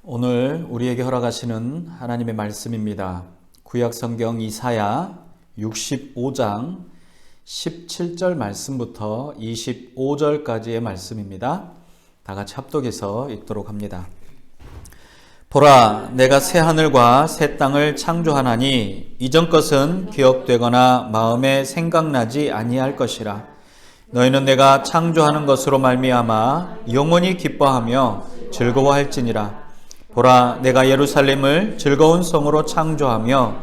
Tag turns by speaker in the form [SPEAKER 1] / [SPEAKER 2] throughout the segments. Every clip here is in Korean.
[SPEAKER 1] 오늘 우리에게 허락하시는 하나님의 말씀입니다. 구약 성경 이사야 65장 17절 말씀부터 25절까지의 말씀입니다. 다 같이 합독해서 읽도록 합니다. 보라, 내가 새 하늘과 새 땅을 창조하나니 이전 것은 기억되거나 마음에 생각나지 아니할 것이라. 너희는 내가 창조하는 것으로 말미암아 영원히 기뻐하며 즐거워할지니라. 보라, 내가 예루살렘을 즐거운 성으로 창조하며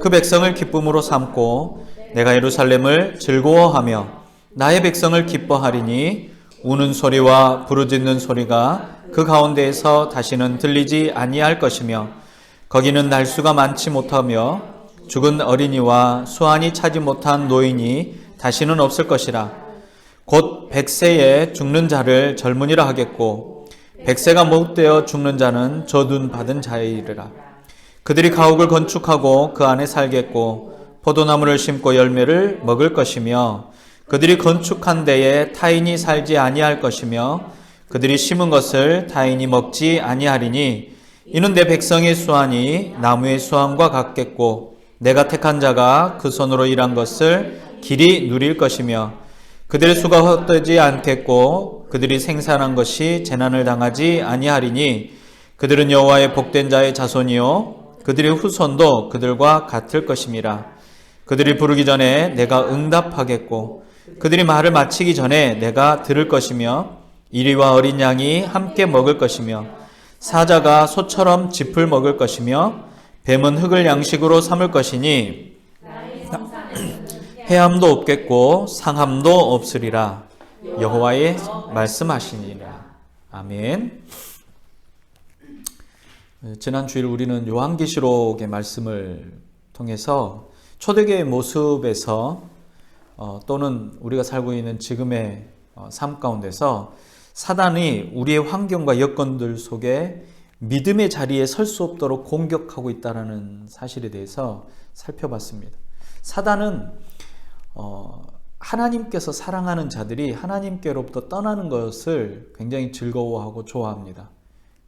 [SPEAKER 1] 그 백성을 기쁨으로 삼고 내가 예루살렘을 즐거워하며 나의 백성을 기뻐하리니 우는 소리와 부르짖는 소리가 그 가운데에서 다시는 들리지 아니할 것이며 거기는 날수가 많지 못하며 죽은 어린이와 수완이 차지 못한 노인이 다시는 없을 것이라. 곧 100세에 죽는 자를 젊은이라 하겠고 100세가 못되어 죽는 자는 저둔 받은 자이리라. 그들이 가옥을 건축하고 그 안에 살겠고 포도나무를 심고 열매를 먹을 것이며 그들이 건축한 데에 타인이 살지 아니할 것이며 그들이 심은 것을 타인이 먹지 아니하리니 이는 내 백성의 수완이 나무의 수완과 같겠고 내가 택한 자가 그 손으로 일한 것을 길이 누릴 것이며 그들의 수가 헛되지 않겠고 그들이 생산한 것이 재난을 당하지 아니하리니 그들은 여호와의 복된 자의 자손이요 그들의 후손도 그들과 같을 것임이라. 그들이 부르기 전에 내가 응답하겠고 그들이 말을 마치기 전에 내가 들을 것이며 이리와 어린 양이 함께 먹을 것이며 사자가 소처럼 짚을 먹을 것이며 뱀은 흙을 양식으로 삼을 것이니 해함도 없겠고 상함도 없으리라. 여호와의 말씀하시니라. 아멘. 지난 주일 우리는 요한계시록의 말씀을 통해서 초대교회의 모습에서 또는 우리가 살고 있는 지금의 삶 가운데서 사단이 우리의 환경과 여건들 속에 믿음의 자리에 설 수 없도록 공격하고 있다는 사실에 대해서 살펴봤습니다. 사단은 하나님께서 사랑하는 자들이 하나님께로부터 떠나는 것을 굉장히 즐거워하고 좋아합니다.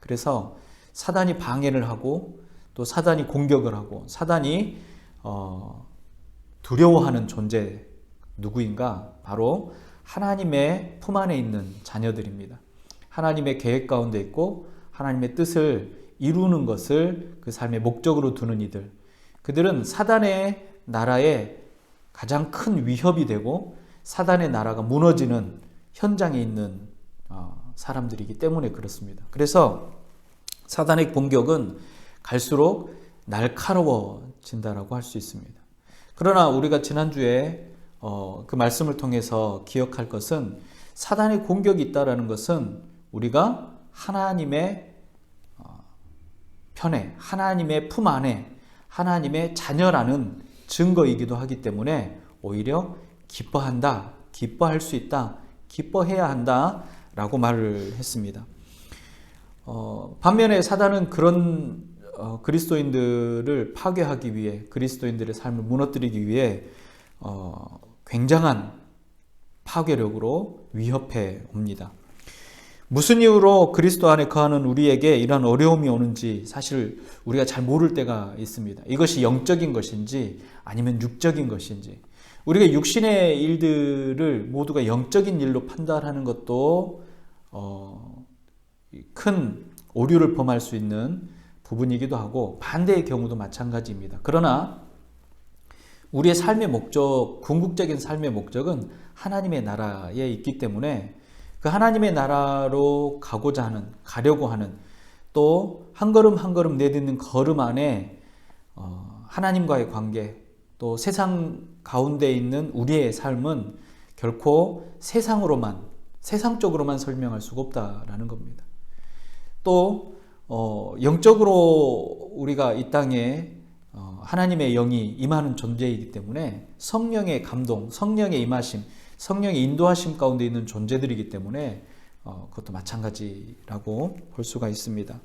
[SPEAKER 1] 그래서 사단이 방해를 하고 또 사단이 공격을 하고 사단이 두려워하는 존재 누구인가? 바로 하나님의 품 안에 있는 자녀들입니다. 하나님의 계획 가운데 있고 하나님의 뜻을 이루는 것을 그 삶의 목적으로 두는 이들. 그들은 사단의 나라에 가장 큰 위협이 되고 사단의 나라가 무너지는 현장에 있는 사람들이기 때문에 그렇습니다. 그래서 사단의 공격은 갈수록 날카로워진다라고 할 수 있습니다. 그러나 우리가 지난주에 그 말씀을 통해서 기억할 것은 사단의 공격이 있다라는 것은 우리가 하나님의 편에 하나님의 품 안에 하나님의 자녀라는 증거이기도 하기 때문에 오히려 기뻐한다, 기뻐할 수 있다, 기뻐해야 한다 라고 말을 했습니다. 반면에 사단은 그런 그리스도인들을 파괴하기 위해 그리스도인들의 삶을 무너뜨리기 위해 굉장한 파괴력으로 위협해 옵니다. 무슨 이유로 그리스도 안에 거하는 우리에게 이런 어려움이 오는지 사실 우리가 잘 모를 때가 있습니다. 이것이 영적인 것인지 아니면 육적인 것인지 우리가 육신의 일들을 모두가 영적인 일로 판단하는 것도 큰 오류를 범할 수 있는 부분이기도 하고 반대의 경우도 마찬가지입니다. 그러나 우리의 삶의 목적, 궁극적인 삶의 목적은 하나님의 나라에 있기 때문에 그 하나님의 나라로 가려고 하는 또 한 걸음 한 걸음 내딛는 걸음 안에 하나님과의 관계 또 세상 가운데 있는 우리의 삶은 결코 세상적으로만 설명할 수가 없다라는 겁니다. 또 영적으로 우리가 이 땅에 하나님의 영이 임하는 존재이기 때문에 성령의 감동, 성령의 임하심, 성령의 인도하심 가운데 있는 존재들이기 때문에 그것도 마찬가지라고 볼 수가 있습니다.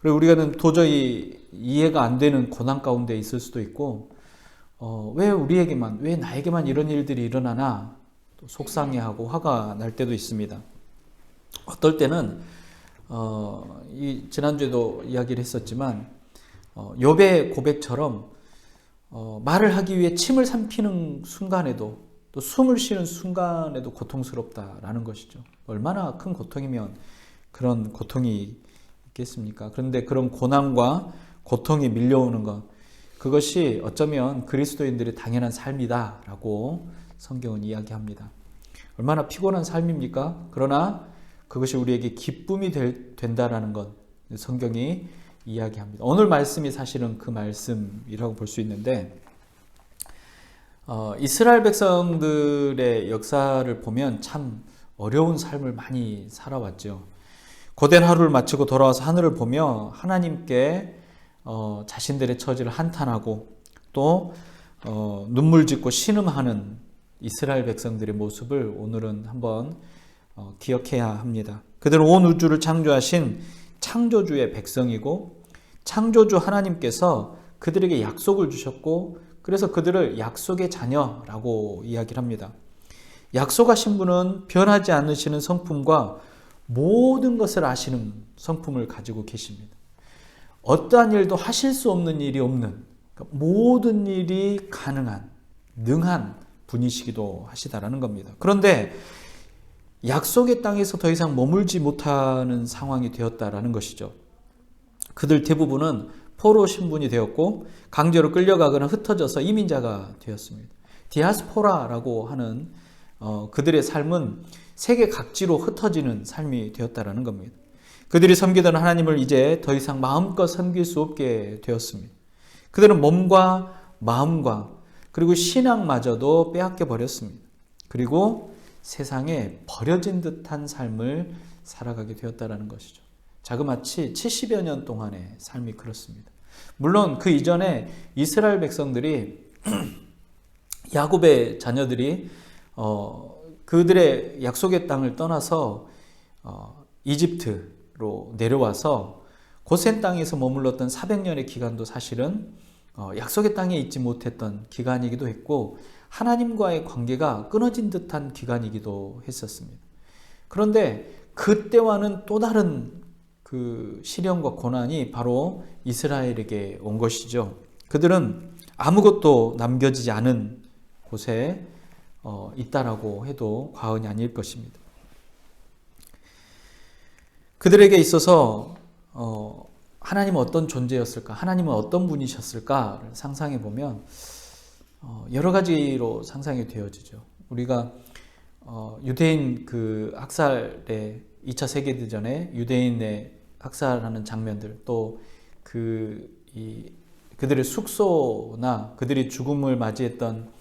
[SPEAKER 1] 그리고 우리가 도저히 이해가 안 되는 고난 가운데 있을 수도 있고 왜 나에게만 이런 일들이 일어나나 또 속상해하고 화가 날 때도 있습니다. 어떨 때는 지난주에도 이야기를 했었지만 욥의 고백처럼 말을 하기 위해 침을 삼키는 순간에도 또 숨을 쉬는 순간에도 고통스럽다라는 것이죠. 얼마나 큰 고통이면 그런 고통이 있겠습니까? 그런데 그런 고난과 고통이 밀려오는 것, 그것이 어쩌면 그리스도인들의 당연한 삶이다라고 성경은 이야기합니다. 얼마나 피곤한 삶입니까? 그러나 그것이 우리에게 기쁨이 된다라는 것, 성경이 이야기합니다. 오늘 말씀이 사실은 그 말씀이라고 볼 수 있는데, 이스라엘 백성들의 역사를 보면 참 어려운 삶을 많이 살아왔죠. 고된 하루를 마치고 돌아와서 하늘을 보며 하나님께 자신들의 처지를 한탄하고 또 눈물 짓고 신음하는 이스라엘 백성들의 모습을 오늘은 한번 기억해야 합니다. 그들은 온 우주를 창조하신 창조주의 백성이고 창조주 하나님께서 그들에게 약속을 주셨고 그래서 그들을 약속의 자녀라고 이야기를 합니다. 약속하신 분은 변하지 않으시는 성품과 모든 것을 아시는 성품을 가지고 계십니다. 어떠한 일도 하실 수 없는 일이 없는, 모든 일이 가능한, 능한 분이시기도 하시다라는 겁니다. 그런데 약속의 땅에서 더 이상 머물지 못하는 상황이 되었다라는 것이죠. 그들 대부분은 포로 신분이 되었고 강제로 끌려가거나 흩어져서 이민자가 되었습니다. 디아스포라라고 하는 그들의 삶은 세계 각지로 흩어지는 삶이 되었다라는 겁니다. 그들이 섬기던 하나님을 이제 더 이상 마음껏 섬길 수 없게 되었습니다. 그들은 몸과 마음과 그리고 신앙마저도 빼앗겨 버렸습니다. 그리고 세상에 버려진 듯한 삶을 살아가게 되었다는 것이죠. 자그마치 70여 년 동안의 삶이 그렇습니다. 물론 그 이전에 이스라엘 백성들이 야곱의 자녀들이 그들의 약속의 땅을 떠나서 이집트로 내려와서 고센 땅에서 머물렀던 400년의 기간도 사실은 약속의 땅에 있지 못했던 기간이기도 했고 하나님과의 관계가 끊어진 듯한 기간이기도 했었습니다. 그런데 그때와는 또 다른 그 시련과 고난이 바로 이스라엘에게 온 것이죠. 그들은 아무것도 남겨지지 않은 곳에 있다라고 해도 과언이 아닐 것입니다. 그들에게 있어서 하나님은 어떤 존재였을까? 하나님은 어떤 분이셨을까를 상상해 보면 여러 가지로 상상이 되어지죠. 우리가 유대인 그 학살의 2차 세계대전에 유대인의 학살하는 장면들, 또 그들의 숙소나 그들이 죽음을 맞이했던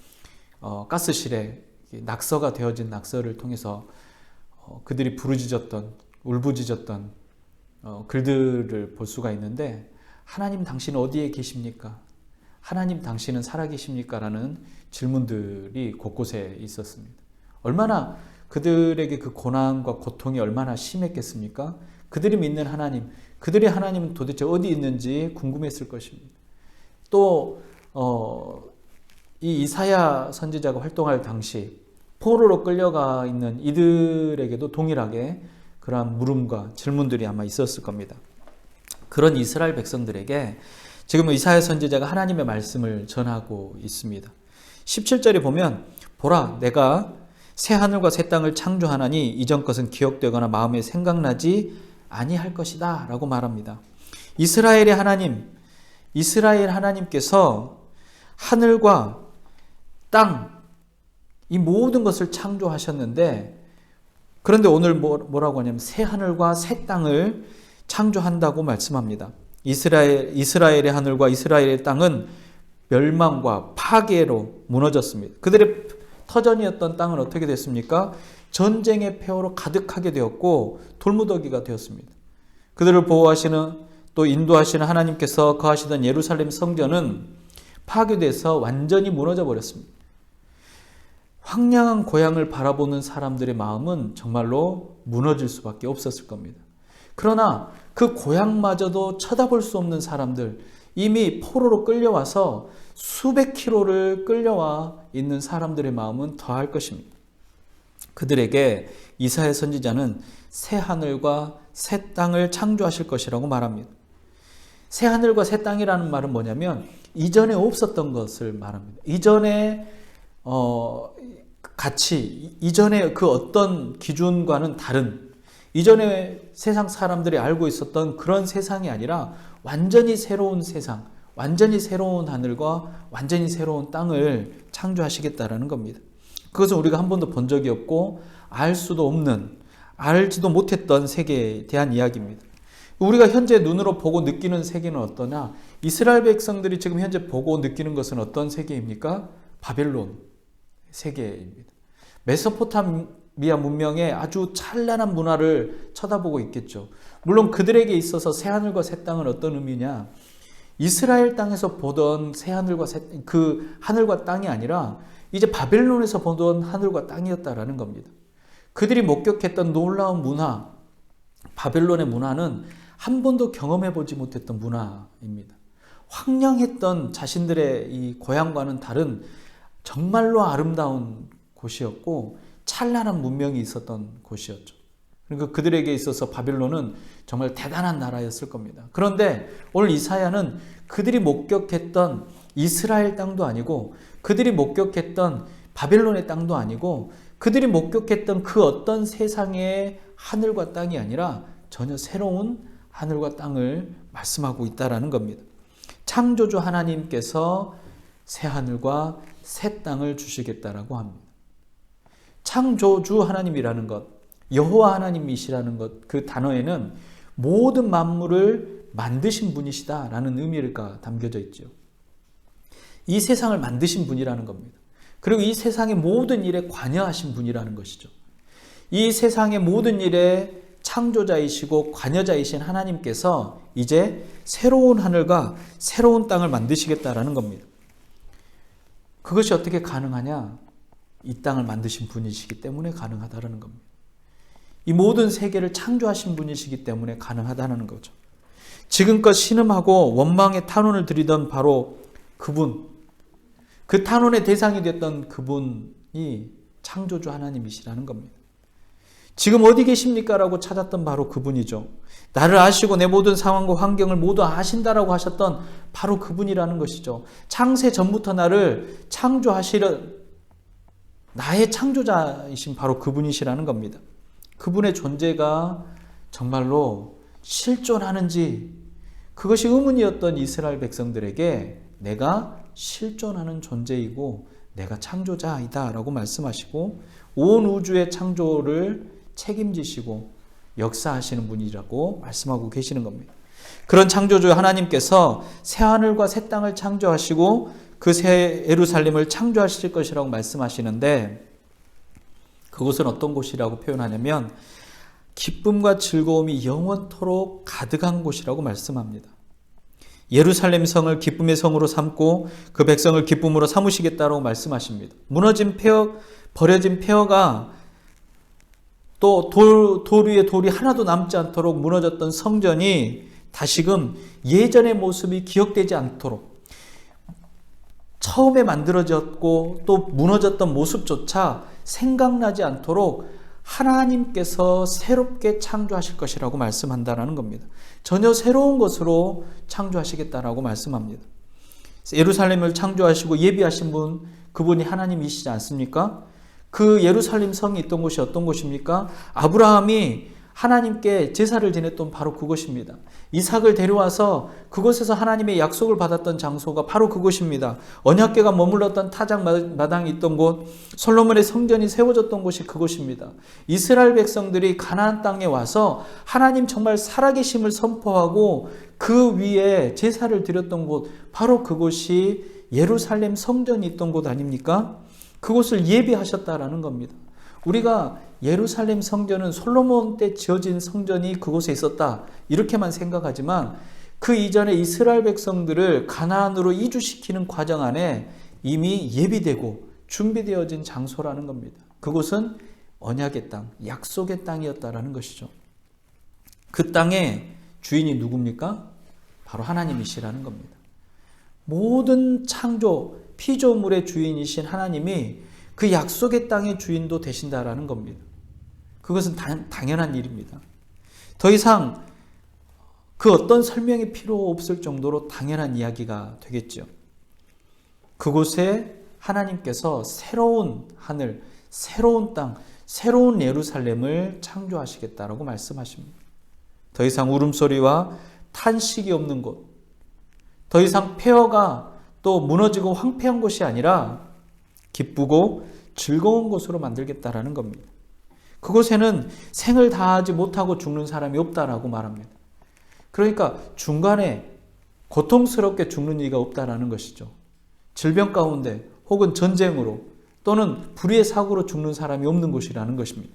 [SPEAKER 1] 가스실에 낙서가 되어진 낙서를 통해서 그들이 부르짖었던, 울부짖었던 글들을 볼 수가 있는데, 하나님 당신은 어디에 계십니까? 하나님 당신은 살아계십니까? 라는 질문들이 곳곳에 있었습니다. 얼마나 그들에게 그 고난과 고통이 얼마나 심했겠습니까? 그들이 믿는 하나님, 그들의 하나님은 도대체 어디 있는지 궁금했을 것입니다. 또 이 이사야 선지자가 활동할 당시 포로로 끌려가 있는 이들에게도 동일하게 그러한 물음과 질문들이 아마 있었을 겁니다. 그런 이스라엘 백성들에게 지금 이사야 선지자가 하나님의 말씀을 전하고 있습니다. 17절에 보면 보라, 내가 새 하늘과 새 땅을 창조하나니 이전 것은 기억되거나 마음에 생각나지 아니할 것이다 라고 말합니다. 이스라엘의 하나님, 이스라엘 하나님께서 하늘과 땅, 이 모든 것을 창조하셨는데, 그런데 오늘 뭐라고 하냐면 새 하늘과 새 땅을 창조한다고 말씀합니다. 이스라엘의 하늘과 이스라엘의 땅은 멸망과 파괴로 무너졌습니다. 그들의 터전이었던 땅은 어떻게 됐습니까? 전쟁의 폐허로 가득하게 되었고 돌무더기가 되었습니다. 그들을 보호하시는, 또 인도하시는 하나님께서 거하시던 예루살렘 성전은 파괴돼서 완전히 무너져 버렸습니다. 황량한 고향을 바라보는 사람들의 마음은 정말로 무너질 수밖에 없었을 겁니다. 그러나 그 고향마저도 쳐다볼 수 없는 사람들, 이미 포로로 끌려와서 수백 킬로를 끌려와 있는 사람들의 마음은 더할 것입니다. 그들에게 이사야 선지자는 새 하늘과 새 땅을 창조하실 것이라고 말합니다. 새 하늘과 새 땅이라는 말은 뭐냐면 이전에 없었던 것을 말합니다. 이전에 가치, 이전에 그 어떤 기준과는 다른, 이전에 세상 사람들이 알고 있었던 그런 세상이 아니라 완전히 새로운 세상, 완전히 새로운 하늘과 완전히 새로운 땅을 창조하시겠다라는 겁니다. 그것은 우리가 한 번도 본 적이 없고 알 수도 없는, 알지도 못했던 세계에 대한 이야기입니다. 우리가 현재 눈으로 보고 느끼는 세계는 어떠냐? 이스라엘 백성들이 지금 현재 보고 느끼는 것은 어떤 세계입니까? 바벨론 세계입니다. 메소포타미아 문명의 아주 찬란한 문화를 쳐다보고 있겠죠. 물론 그들에게 있어서 새하늘과 새 땅은 어떤 의미냐? 이스라엘 땅에서 보던 새하늘과 그 하늘과 땅이 아니라 이제 바벨론에서 보던 하늘과 땅이었다라는 겁니다. 그들이 목격했던 놀라운 문화, 바벨론의 문화는 한 번도 경험해 보지 못했던 문화입니다. 황량했던 자신들의 이 고향과는 다른 정말로 아름다운 곳이었고 찬란한 문명이 있었던 곳이었죠. 그러니까 그들에게 있어서 바벨론은 정말 대단한 나라였을 겁니다. 그런데 오늘 이사야는 그들이 목격했던 이스라엘 땅도 아니고 그들이 목격했던 바벨론의 땅도 아니고 그들이 목격했던 그 어떤 세상의 하늘과 땅이 아니라 전혀 새로운 하늘과 땅을 말씀하고 있다라는 겁니다. 창조주 하나님께서 새 하늘과 새 땅을 주시겠다라고 합니다. 창조주 하나님이라는 것, 여호와 하나님이시라는 것, 그 단어에는 모든 만물을 만드신 분이시다라는 의미가 담겨져 있죠. 이 세상을 만드신 분이라는 겁니다. 그리고 이 세상의 모든 일에 관여하신 분이라는 것이죠. 이 세상의 모든 일에 창조자이시고 관여자이신 하나님께서 이제 새로운 하늘과 새로운 땅을 만드시겠다라는 겁니다. 그것이 어떻게 가능하냐? 이 땅을 만드신 분이시기 때문에 가능하다는 겁니다. 이 모든 세계를 창조하신 분이시기 때문에 가능하다는 거죠. 지금껏 신음하고 원망의 탄원을 드리던 바로 그분, 그 탄원의 대상이 됐던 그분이 창조주 하나님이시라는 겁니다. 지금 어디 계십니까? 라고 찾았던 바로 그분이죠. 나를 아시고 내 모든 상황과 환경을 모두 아신다라고 하셨던 바로 그분이라는 것이죠. 창세 전부터 나를 창조하시려 나의 창조자이신 바로 그분이시라는 겁니다. 그분의 존재가 정말로 실존하는지 그것이 의문이었던 이스라엘 백성들에게 내가 실존하는 존재이고 내가 창조자이다 라고 말씀하시고 온 우주의 창조를 책임지시고 역사하시는 분이라고 말씀하고 계시는 겁니다. 그런 창조주 하나님께서 새하늘과 새 땅을 창조하시고 그 새 예루살렘을 창조하실 것이라고 말씀하시는데 그곳은 어떤 곳이라고 표현하냐면 기쁨과 즐거움이 영원토록 가득한 곳이라고 말씀합니다. 예루살렘 성을 기쁨의 성으로 삼고 그 백성을 기쁨으로 삼으시겠다고 말씀하십니다. 무너진 폐허, 버려진 폐허가 또 돌 위에 돌이 하나도 남지 않도록 무너졌던 성전이 다시금 예전의 모습이 기억되지 않도록 처음에 만들어졌고 또 무너졌던 모습조차 생각나지 않도록 하나님께서 새롭게 창조하실 것이라고 말씀한다는 겁니다. 전혀 새로운 것으로 창조하시겠다라고 말씀합니다. 예루살렘을 창조하시고 예비하신 분, 그분이 하나님이시지 않습니까? 그 예루살렘 성이 있던 곳이 어떤 곳입니까? 아브라함이 하나님께 제사를 지냈던 바로 그곳입니다. 이삭을 데려와서 그곳에서 하나님의 약속을 받았던 장소가 바로 그곳입니다. 언약궤가 머물렀던 타작 마당이 있던 곳, 솔로몬의 성전이 세워졌던 곳이 그곳입니다. 이스라엘 백성들이 가나안 땅에 와서 하나님 정말 살아계심을 선포하고 그 위에 제사를 드렸던 곳, 바로 그곳이 예루살렘 성전이 있던 곳 아닙니까? 그곳을 예비하셨다라는 겁니다. 우리가 예루살렘 성전은 솔로몬 때 지어진 성전이 그곳에 있었다 이렇게만 생각하지만 그 이전에 이스라엘 백성들을 가나안으로 이주시키는 과정 안에 이미 예비되고 준비되어진 장소라는 겁니다. 그곳은 언약의 땅, 약속의 땅이었다라는 것이죠. 그 땅의 주인이 누굽니까? 바로 하나님이시라는 겁니다. 모든 창조, 피조물의 주인이신 하나님이 그 약속의 땅의 주인도 되신다라는 겁니다. 그것은 당연한 일입니다. 더 이상 그 어떤 설명이 필요 없을 정도로 당연한 이야기가 되겠죠. 그곳에 하나님께서 새로운 하늘, 새로운 땅, 새로운 예루살렘을 창조하시겠다라고 말씀하십니다. 더 이상 울음소리와 탄식이 없는 곳, 더 이상 폐허가 또 무너지고 황폐한 곳이 아니라 기쁘고 즐거운 곳으로 만들겠다라는 겁니다. 그곳에는 생을 다하지 못하고 죽는 사람이 없다라고 말합니다. 그러니까 중간에 고통스럽게 죽는 이가 없다라는 것이죠. 질병 가운데 혹은 전쟁으로 또는 불의의 사고로 죽는 사람이 없는 곳이라는 것입니다.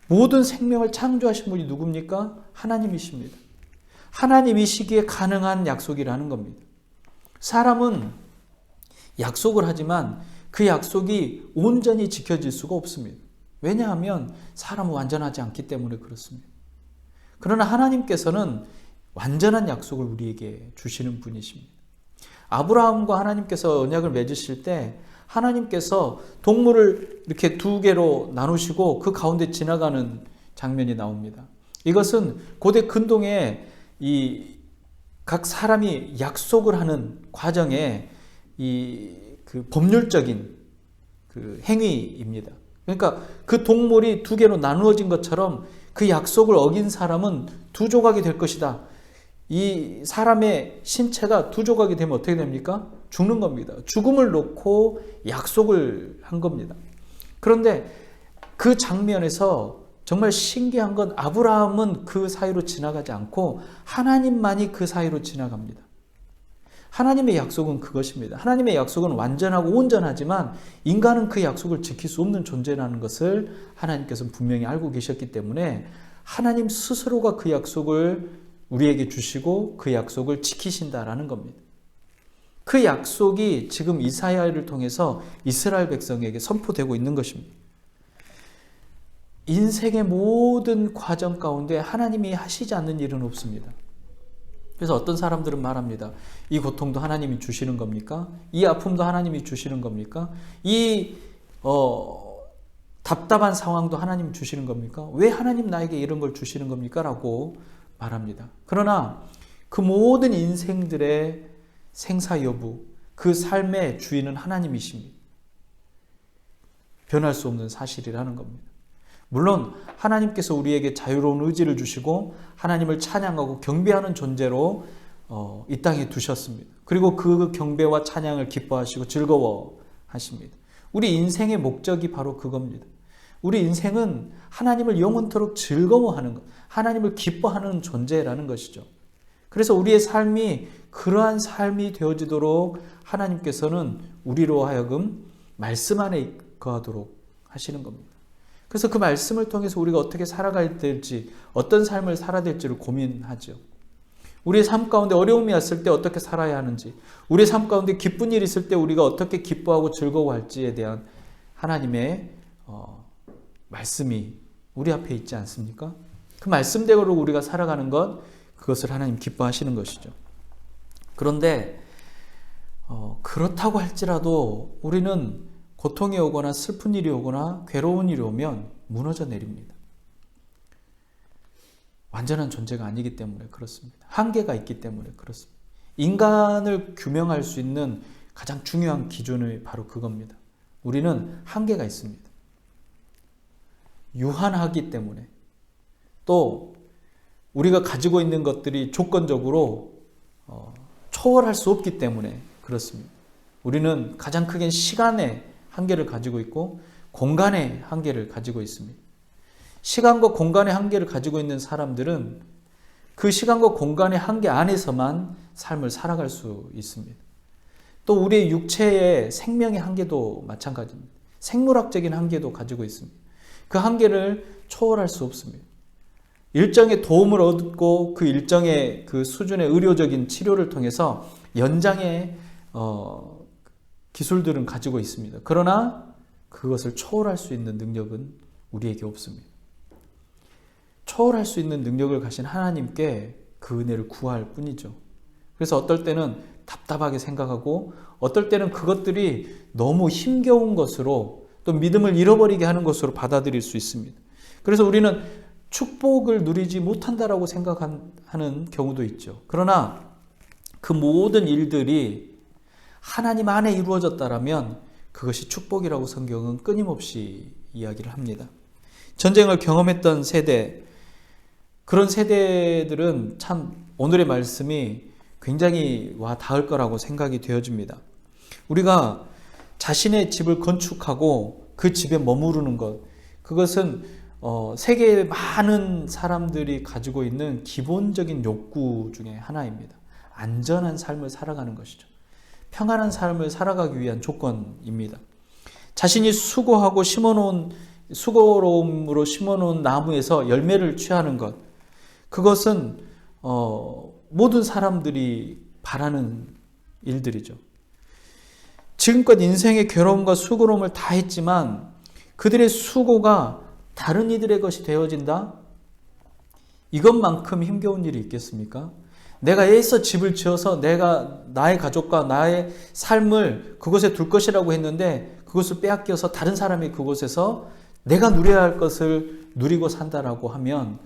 [SPEAKER 1] 모든 생명을 창조하신 분이 누굽니까? 하나님이십니다. 하나님이시기에 가능한 약속이라는 겁니다. 사람은 약속을 하지만 그 약속이 온전히 지켜질 수가 없습니다. 왜냐하면 사람은 완전하지 않기 때문에 그렇습니다. 그러나 하나님께서는 완전한 약속을 우리에게 주시는 분이십니다. 아브라함과 하나님께서 언약을 맺으실 때 하나님께서 동물을 이렇게 두 개로 나누시고 그 가운데 지나가는 장면이 나옵니다. 이것은 고대 근동에 이 각 사람이 약속을 하는 과정에 그 법률적인 그 행위입니다. 그러니까 그 동물이 두 개로 나누어진 것처럼 그 약속을 어긴 사람은 두 조각이 될 것이다. 이 사람의 신체가 두 조각이 되면 어떻게 됩니까? 죽는 겁니다. 죽음을 놓고 약속을 한 겁니다. 그런데 그 장면에서 정말 신기한 건 아브라함은 그 사이로 지나가지 않고 하나님만이 그 사이로 지나갑니다. 하나님의 약속은 그것입니다. 하나님의 약속은 완전하고 온전하지만 인간은 그 약속을 지킬 수 없는 존재라는 것을 하나님께서는 분명히 알고 계셨기 때문에 하나님 스스로가 그 약속을 우리에게 주시고 그 약속을 지키신다라는 겁니다. 그 약속이 지금 이사야를 통해서 이스라엘 백성에게 선포되고 있는 것입니다. 인생의 모든 과정 가운데 하나님이 하시지 않는 일은 없습니다. 그래서 어떤 사람들은 말합니다. 이 고통도 하나님이 주시는 겁니까? 이 아픔도 하나님이 주시는 겁니까? 이 답답한 상황도 하나님이 주시는 겁니까? 왜 하나님 나에게 이런 걸 주시는 겁니까? 라고 말합니다. 그러나 그 모든 인생들의 생사 여부, 그 삶의 주인은 하나님이십니다. 변할 수 없는 사실이라는 겁니다. 물론 하나님께서 우리에게 자유로운 의지를 주시고 하나님을 찬양하고 경배하는 존재로 이 땅에 두셨습니다. 그리고 그 경배와 찬양을 기뻐하시고 즐거워하십니다. 우리 인생의 목적이 바로 그겁니다. 우리 인생은 하나님을 영원토록 즐거워하는 것, 하나님을 기뻐하는 존재라는 것이죠. 그래서 우리의 삶이 그러한 삶이 되어지도록 하나님께서는 우리로 하여금 말씀 안에 거하도록 하시는 겁니다. 그래서 그 말씀을 통해서 우리가 어떻게 살아가야 될지, 어떤 삶을 살아야 될지를 고민하죠. 우리의 삶 가운데 어려움이 왔을 때 어떻게 살아야 하는지, 우리의 삶 가운데 기쁜 일이 있을 때 우리가 어떻게 기뻐하고 즐거워할지에 대한 하나님의 말씀이 우리 앞에 있지 않습니까? 그 말씀대로 우리가 살아가는 것, 그것을 하나님 기뻐하시는 것이죠. 그런데 그렇다고 할지라도 우리는 고통이 오거나 슬픈 일이 오거나 괴로운 일이 오면 무너져 내립니다. 완전한 존재가 아니기 때문에 그렇습니다. 한계가 있기 때문에 그렇습니다. 인간을 규명할 수 있는 가장 중요한 기준이 바로 그겁니다. 우리는 한계가 있습니다. 유한하기 때문에, 또 우리가 가지고 있는 것들이 조건적으로 초월할 수 없기 때문에 그렇습니다. 우리는 가장 크게 시간의 한계를 가지고 있고 공간의 한계를 가지고 있습니다. 시간과 공간의 한계를 가지고 있는 사람들은 그 시간과 공간의 한계 안에서만 삶을 살아갈 수 있습니다. 또 우리의 육체의 생명의 한계도 마찬가지입니다. 생물학적인 한계도 가지고 있습니다. 그 한계를 초월할 수 없습니다. 일정의 도움을 얻고 그 일정의 그 수준의 의료적인 치료를 통해서 연장의 기술들은 가지고 있습니다. 그러나 그것을 초월할 수 있는 능력은 우리에게 없습니다. 초월할 수 있는 능력을 가신 하나님께 그 은혜를 구할 뿐이죠. 그래서 어떨 때는 답답하게 생각하고 어떨 때는 그것들이 너무 힘겨운 것으로 또 믿음을 잃어버리게 하는 것으로 받아들일 수 있습니다. 그래서 우리는 축복을 누리지 못한다라고 생각하는 경우도 있죠. 그러나 그 모든 일들이 하나님 안에 이루어졌다라면 그것이 축복이라고 성경은 끊임없이 이야기를 합니다. 전쟁을 경험했던 세대, 그런 세대들은 참 오늘의 말씀이 굉장히 와 닿을 거라고 생각이 되어집니다. 우리가 자신의 집을 건축하고 그 집에 머무르는 것, 그것은 세계의 많은 사람들이 가지고 있는 기본적인 욕구 중에 하나입니다. 안전한 삶을 살아가는 것이죠. 평안한 삶을 살아가기 위한 조건입니다. 자신이 수고하고 수고로움으로 심어놓은 나무에서 열매를 취하는 것, 그것은 모든 사람들이 바라는 일들이죠. 지금껏 인생의 괴로움과 수고로움을 다 했지만 그들의 수고가 다른 이들의 것이 되어진다? 이것만큼 힘겨운 일이 있겠습니까? 내가 애써 집을 지어서 내가 나의 가족과 나의 삶을 그곳에 둘 것이라고 했는데 그것을 빼앗겨서 다른 사람이 그곳에서 내가 누려야 할 것을 누리고 산다라고 하면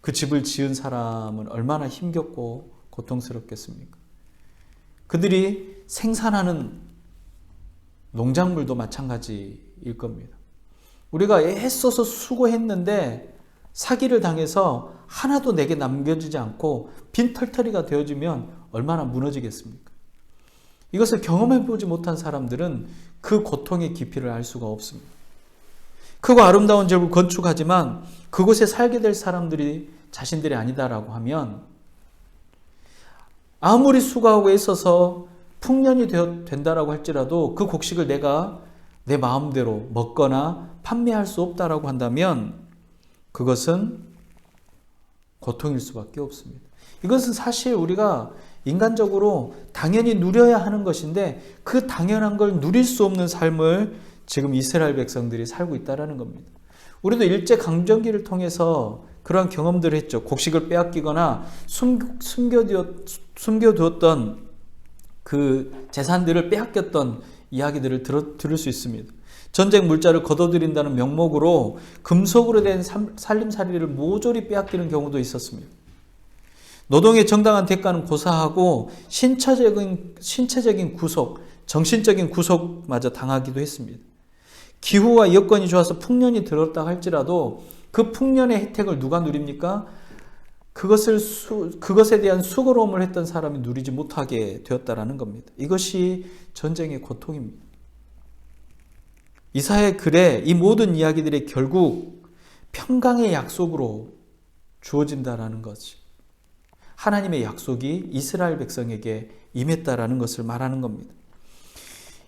[SPEAKER 1] 그 집을 지은 사람은 얼마나 힘겹고 고통스럽겠습니까? 그들이 생산하는 농작물도 마찬가지일 겁니다. 우리가 애써서 수고했는데 사기를 당해서 하나도 내게 남겨지지 않고 빈털터리가 되어지면 얼마나 무너지겠습니까? 이것을 경험해보지 못한 사람들은 그 고통의 깊이를 알 수가 없습니다. 크고 아름다운 집을 건축하지만 그곳에 살게 될 사람들이 자신들이 아니다라고 하면 아무리 수고하고 애써서 풍년이 된다라고 할지라도 그 곡식을 내가 내 마음대로 먹거나 판매할 수 없다라고 한다면 그것은 고통일 수밖에 없습니다. 이것은 사실 우리가 인간적으로 당연히 누려야 하는 것인데 그 당연한 걸 누릴 수 없는 삶을 지금 이스라엘 백성들이 살고 있다는 겁니다. 우리도 일제강점기를 통해서 그러한 경험들을 했죠. 곡식을 빼앗기거나 숨겨두었던 그 재산들을 빼앗겼던 이야기들을 들을 수 있습니다. 전쟁 물자를 거둬들인다는 명목으로 금속으로 된 살림살이를 모조리 빼앗기는 경우도 있었습니다. 노동의 정당한 대가는 고사하고 신체적인 구속, 정신적인 구속마저 당하기도 했습니다. 기후와 여건이 좋아서 풍년이 들었다 할지라도 그 풍년의 혜택을 누가 누립니까? 그것에 대한 수고로움을 했던 사람이 누리지 못하게 되었다라는 겁니다. 이것이 전쟁의 고통입니다. 이사야의 글에 이 모든 이야기들이 결국 평강의 약속으로 주어진다라는 것이 하나님의 약속이 이스라엘 백성에게 임했다라는 것을 말하는 겁니다.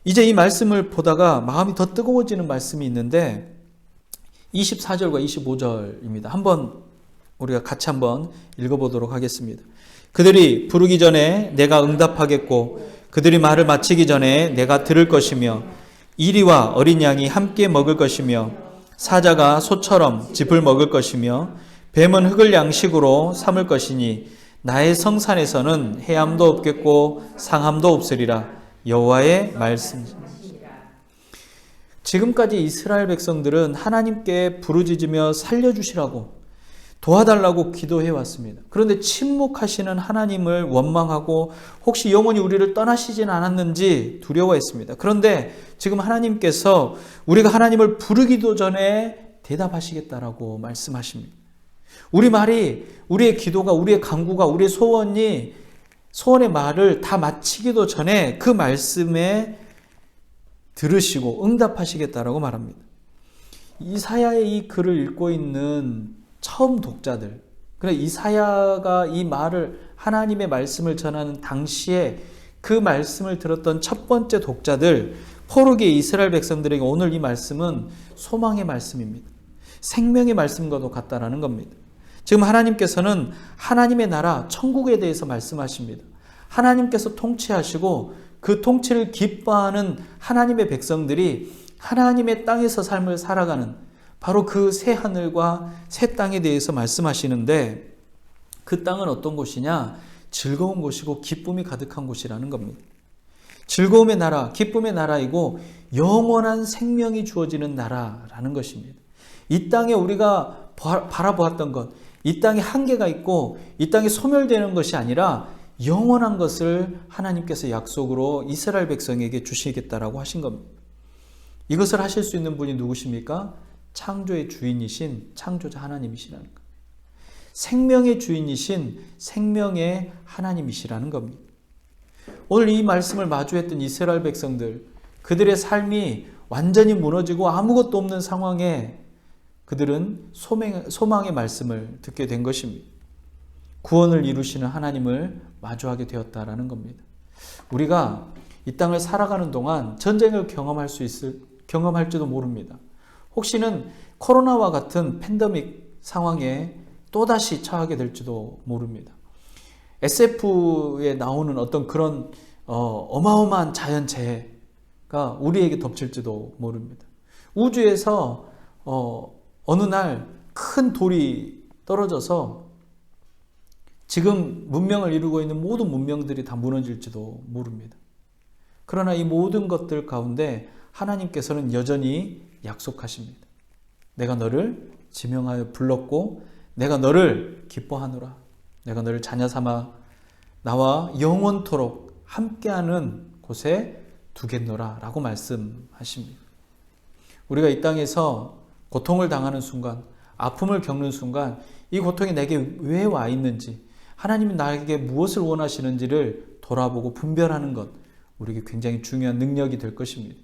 [SPEAKER 1] 이제 이 말씀을 보다가 마음이 더 뜨거워지는 말씀이 있는데 24절과 25절입니다. 우리가 같이 한번 읽어보도록 하겠습니다. 그들이 부르기 전에 내가 응답하겠고 그들이 말을 마치기 전에 내가 들을 것이며 이리와 어린 양이 함께 먹을 것이며 사자가 소처럼 짚을 먹을 것이며 뱀은 흙을 양식으로 삼을 것이니 나의 성산에서는 해함도 없겠고 상함도 없으리라. 여호와의 말씀. 지금까지 이스라엘 백성들은 하나님께 부르짖으며 살려주시라고 도와달라고 기도해 왔습니다. 그런데 침묵하시는 하나님을 원망하고 혹시 영원히 우리를 떠나시진 않았는지 두려워했습니다. 그런데 지금 하나님께서 우리가 하나님을 부르기도 전에 대답하시겠다라고 말씀하십니다. 우리 말이, 우리의 기도가, 우리의 간구가, 우리의 소원의 말을 다 마치기도 전에 그 말씀에 들으시고 응답하시겠다라고 말합니다. 이사야의 이 글을 읽고 있는 처음 독자들, 그러니까 이사야가 이 말을 하나님의 말씀을 전하는 당시에 그 말씀을 들었던 첫 번째 독자들, 포로기의 이스라엘 백성들에게 오늘 이 말씀은 소망의 말씀입니다. 생명의 말씀과도 같다라는 겁니다. 지금 하나님께서는 하나님의 나라, 천국에 대해서 말씀하십니다. 하나님께서 통치하시고 그 통치를 기뻐하는 하나님의 백성들이 하나님의 땅에서 삶을 살아가는 바로 그 새 하늘과 새 땅에 대해서 말씀하시는데 그 땅은 어떤 곳이냐? 즐거운 곳이고 기쁨이 가득한 곳이라는 겁니다. 즐거움의 나라, 기쁨의 나라이고 영원한 생명이 주어지는 나라라는 것입니다. 이 땅에 우리가 바라보았던 것, 이 땅에 한계가 있고 이 땅에 소멸되는 것이 아니라 영원한 것을 하나님께서 약속으로 이스라엘 백성에게 주시겠다라고 하신 겁니다. 이것을 하실 수 있는 분이 누구십니까? 창조의 주인이신 창조자 하나님이시라는 겁니다. 생명의 주인이신 생명의 하나님이시라는 겁니다. 오늘 이 말씀을 마주했던 이스라엘 백성들, 그들의 삶이 완전히 무너지고 아무것도 없는 상황에 그들은 소망의 말씀을 듣게 된 것입니다. 구원을 이루시는 하나님을 마주하게 되었다라는 겁니다. 우리가 이 땅을 살아가는 동안 전쟁을 경험할지도 모릅니다. 혹시는 코로나와 같은 팬데믹 상황에 또다시 처하게 될지도 모릅니다. SF에 나오는 어떤 그런 어마어마한 자연재해가 우리에게 덮칠지도 모릅니다. 우주에서 어느 날 큰 돌이 떨어져서 지금 문명을 이루고 있는 모든 문명들이 다 무너질지도 모릅니다. 그러나 이 모든 것들 가운데 하나님께서는 여전히 약속하십니다. 내가 너를 지명하여 불렀고 내가 너를 기뻐하노라. 내가 너를 자녀 삼아 나와 영원토록 함께하는 곳에 두겠노라 라고 말씀하십니다. 우리가 이 땅에서 고통을 당하는 순간, 아픔을 겪는 순간 이 고통이 내게 왜 와 있는지, 하나님이 나에게 무엇을 원하시는지를 돌아보고 분별하는 것, 우리에게 굉장히 중요한 능력이 될 것입니다.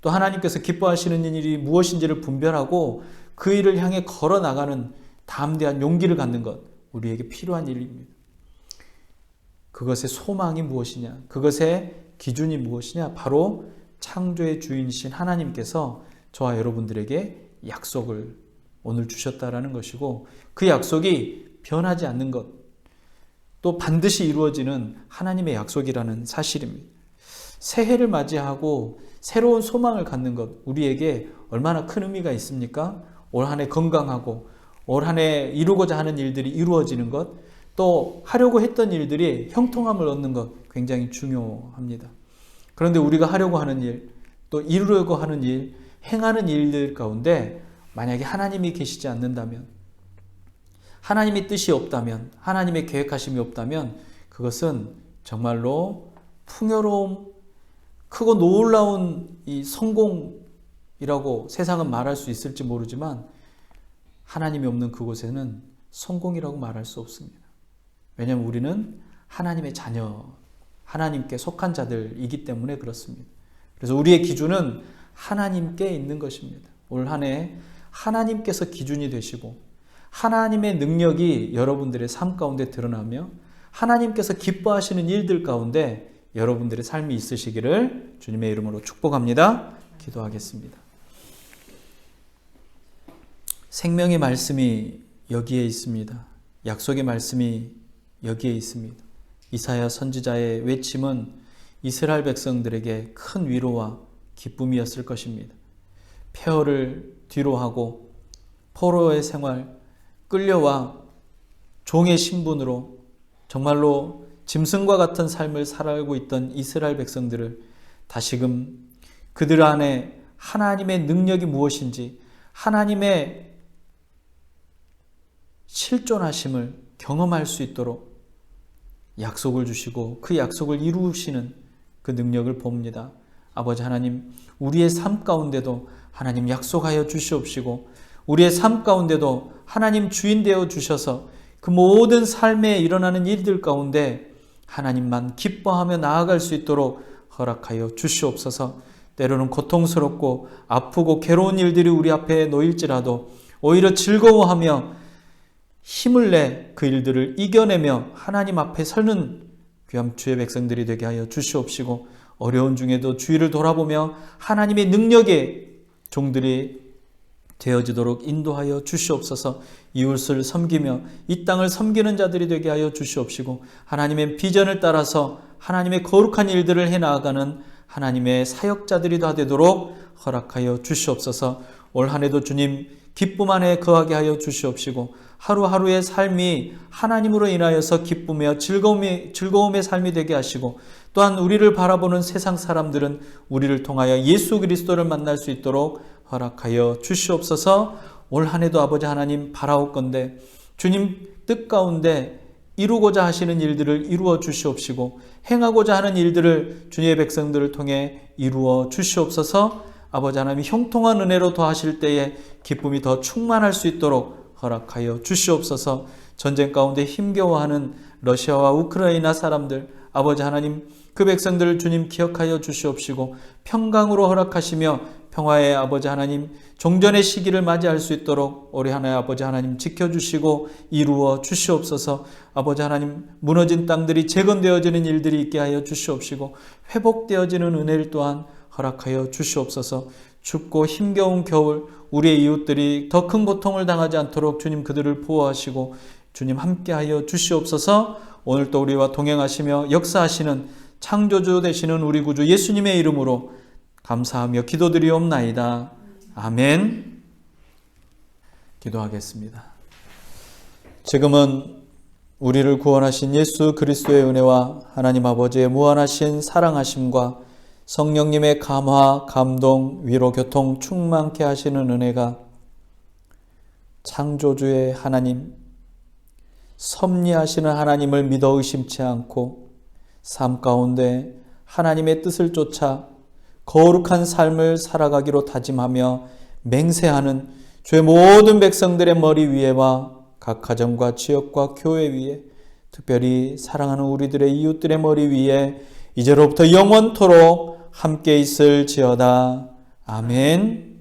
[SPEAKER 1] 또 하나님께서 기뻐하시는 일이 무엇인지를 분별하고 그 일을 향해 걸어나가는 담대한 용기를 갖는 것, 우리에게 필요한 일입니다. 그것의 소망이 무엇이냐, 그것의 기준이 무엇이냐, 바로 창조의 주인이신 하나님께서 저와 여러분들에게 약속을 오늘 주셨다라는 것이고, 그 약속이 변하지 않는 것, 또 반드시 이루어지는 하나님의 약속이라는 사실입니다. 새해를 맞이하고 새로운 소망을 갖는 것, 우리에게 얼마나 큰 의미가 있습니까? 올 한 해 건강하고 올 한 해 이루고자 하는 일들이 이루어지는 것, 또 하려고 했던 일들이 형통함을 얻는 것, 굉장히 중요합니다. 그런데 우리가 하려고 하는 일, 또 이루려고 하는 일, 행하는 일들 가운데 만약에 하나님이 계시지 않는다면, 하나님의 뜻이 없다면, 하나님의 계획하심이 없다면 그것은 정말로 풍요로움, 크고 놀라운 이 성공이라고 세상은 말할 수 있을지 모르지만 하나님이 없는 그곳에는 성공이라고 말할 수 없습니다. 왜냐하면 우리는 하나님의 자녀, 하나님께 속한 자들이기 때문에 그렇습니다. 그래서 우리의 기준은 하나님께 있는 것입니다. 올 한 해 하나님께서 기준이 되시고 하나님의 능력이 여러분들의 삶 가운데 드러나며 하나님께서 기뻐하시는 일들 가운데 여러분들의 삶이 있으시기를 주님의 이름으로 축복합니다. 기도하겠습니다. 생명의 말씀이 여기에 있습니다. 약속의 말씀이 여기에 있습니다. 이사야 선지자의 외침은 이스라엘 백성들에게 큰 위로와 기쁨이었을 것입니다. 폐허를 뒤로하고 포로의 생활, 끌려와 종의 신분으로 정말로 짐승과 같은 삶을 살아가고 있던 이스라엘 백성들을 다시금 그들 안에 하나님의 능력이 무엇인지, 하나님의 실존하심을 경험할 수 있도록 약속을 주시고 그 약속을 이루시는 그 능력을 봅니다. 아버지 하나님, 우리의 삶 가운데도 하나님 약속하여 주시옵시고 우리의 삶 가운데도 하나님 주인 되어 주셔서 그 모든 삶에 일어나는 일들 가운데 하나님만 기뻐하며 나아갈 수 있도록 허락하여 주시옵소서. 때로는 고통스럽고 아프고 괴로운 일들이 우리 앞에 놓일지라도 오히려 즐거워하며 힘을 내 그 일들을 이겨내며 하나님 앞에 서는 귀한 주의 백성들이 되게 하여 주시옵시고 어려운 중에도 주의를 돌아보며 하나님의 능력에 종들이 되어지도록 인도하여 주시옵소서. 이웃을 섬기며 이 땅을 섬기는 자들이 되게 하여 주시옵시고 하나님의 비전을 따라서 하나님의 거룩한 일들을 해나가는 하나님의 사역자들이 다 되도록 허락하여 주시옵소서. 올 한 해도 주님 기쁨 안에 거하게 하여 주시옵시고 하루하루의 삶이 하나님으로 인하여서 기쁨이며 즐거움의 삶이 되게 하시고 또한 우리를 바라보는 세상 사람들은 우리를 통하여 예수 그리스도를 만날 수 있도록 허락하여 주시옵소서. 올 한 해도 아버지 하나님 바라옵건대 주님 뜻 가운데 이루고자 하시는 일들을 이루어 주시옵시고 행하고자 하는 일들을 주님의 백성들을 통해 이루어 주시옵소서. 아버지 하나님 형통한 은혜로 더하실 때에 기쁨이 더 충만할 수 있도록 허락하여 주시옵소서. 전쟁 가운데 힘겨워하는 러시아와 우크라이나 사람들 아버지 하나님 그 백성들을 주님 기억하여 주시옵시고 평강으로 허락하시며 평화의 아버지 하나님 종전의 시기를 맞이할 수 있도록 올해 하나의 아버지 하나님 지켜주시고 이루어 주시옵소서. 아버지 하나님 무너진 땅들이 재건되어지는 일들이 있게 하여 주시옵시고 회복되어지는 은혜를 또한 허락하여 주시옵소서. 춥고 힘겨운 겨울 우리의 이웃들이 더 큰 고통을 당하지 않도록 주님 그들을 보호하시고 주님 함께하여 주시옵소서. 오늘도 우리와 동행하시며 역사하시는 창조주 되시는 우리 구주 예수님의 이름으로 감사하며 기도드리옵나이다. 아멘. 기도하겠습니다. 지금은 우리를 구원하신 예수 그리스도의 은혜와 하나님 아버지의 무한하신 사랑하심과 성령님의 감화, 감동, 위로, 교통 충만케 하시는 은혜가 창조주의 하나님, 섭리하시는 하나님을 믿어 의심치 않고 삶 가운데 하나님의 뜻을 쫓아 거룩한 삶을 살아가기로 다짐하며 맹세하는 주의 모든 백성들의 머리 위에와 각 가정과 지역과 교회 위에 특별히 사랑하는 우리들의 이웃들의 머리 위에 이제로부터 영원토록 함께 있을지어다. 아멘.